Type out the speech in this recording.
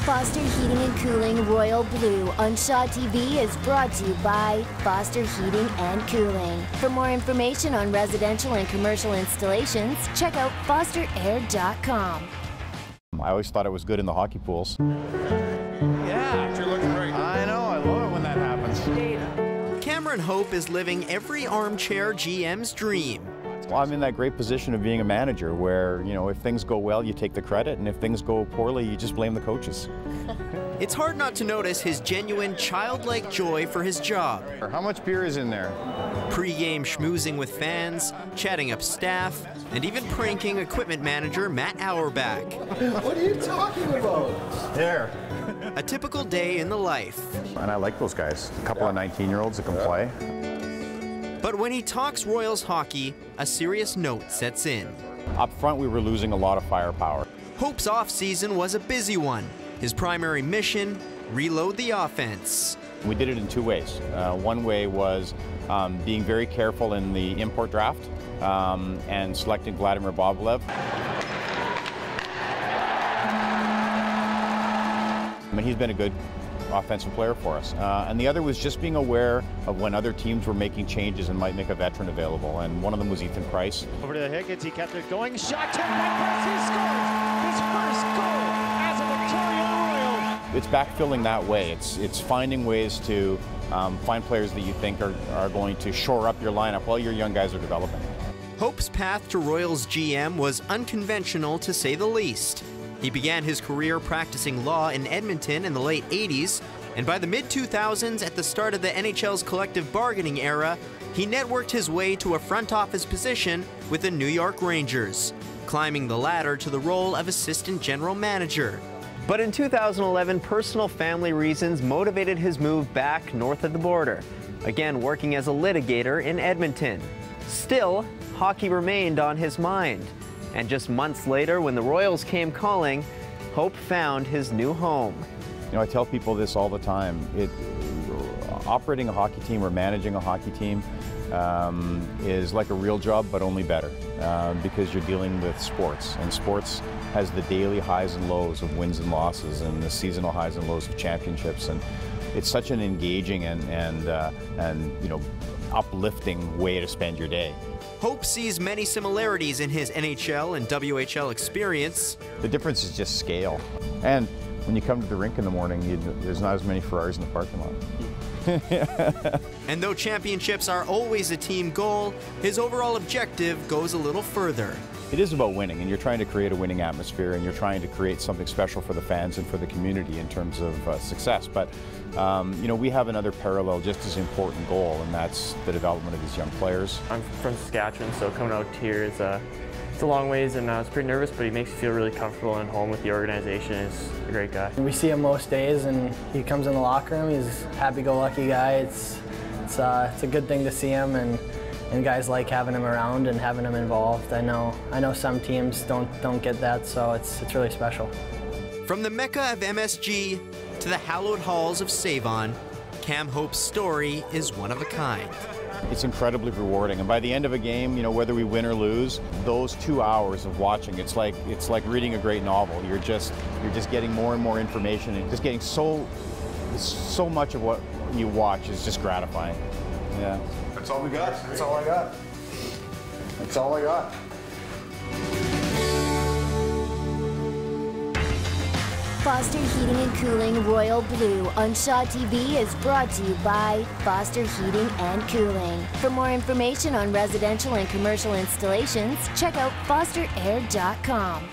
Foster Heating and Cooling Royal Blue on ShawTV is brought to you by Foster Heating and Cooling. For more information on residential and commercial installations, check out fosterair.com. I always thought it was good in the hockey pools. Yeah, you're looking great. I know, I love it when that happens. Cameron Hope is living every armchair GM's dream. Well, I'm in that great position of being a manager where, you know, if things go well, you take the credit, and if things go poorly, you just blame the coaches. It's hard not to notice his genuine childlike joy for his job. How much beer is in there? Pre-game schmoozing with fans, chatting up staff, and even pranking equipment manager Matt Auerbach. What are you talking about? There. A typical day in the life. And I like those guys. A couple of 19-year-olds that can play. But when he talks Royals hockey, a serious note sets in. Up front, we were losing a lot of firepower. Hope's off-season was a busy one. His primary mission, reload the offense. We did it in two ways. One way was being very careful in the import draft and selecting Vladimir Boblev. I mean, he's been a good offensive player for us. And the other was just being aware of when other teams were making changes and might make a veteran available. And one of them was Ethan Price. Over to the Higgins, he kept it going. Shot to Price, he scores his first goal as a Victoria Royal. It's backfilling that way. It's finding ways to find players that you think are going to shore up your lineup while your young guys are developing. Hope's path to Royals GM was unconventional, to say the least. He began his career practicing law in Edmonton in the late 80s, and by the mid-2000s, at the start of the NHL's collective bargaining era, he networked his way to a front office position with the New York Rangers, climbing the ladder to the role of assistant general manager. But in 2011, personal family reasons motivated his move back north of the border, again working as a litigator in Edmonton. Still, hockey remained on his mind. And just months later, when the Royals came calling, Hope found his new home. You know, I tell people this all the time. Operating a hockey team or managing a hockey team is like a real job, but only better because you're dealing with sports. And sports has the daily highs and lows of wins and losses and the seasonal highs and lows of championships. And it's such an engaging and you know, uplifting way to spend your day. Hope sees many similarities in his NHL and WHL experience. The difference is just scale. And when you come to the rink in the morning, there's not as many Ferraris in the parking lot. And though championships are always a team goal, his overall objective goes a little further. It is about winning, and you're trying to create a winning atmosphere, and you're trying to create something special for the fans and for the community in terms of success. But you know, we have another parallel, just as important goal, and that's the development of these young players. I'm from Saskatchewan, so coming out here is it's a long ways, and I was pretty nervous, but he makes me feel really comfortable and home with the organization. He's a great guy. We see him most days, and he comes in the locker room. He's a happy-go-lucky guy. It's a good thing to see him, and guys like having him around and having him involved. I know some teams don't get that, so it's really special. From the Mecca of MSG to the hallowed halls of Savon, Cam Hope's story is one of a kind. It's incredibly rewarding, and by the end of a game, you know, whether we win or lose, those 2 hours of watching, it's like reading a great novel. You're just getting more and more information, and just getting so much of what you watch is just gratifying. Yeah. That's all we got. That's all I got. That's all I got. Foster Heating and Cooling Royal Blue on ShawTV is brought to you by Foster Heating and Cooling. For more information on residential and commercial installations, check out fosterair.com.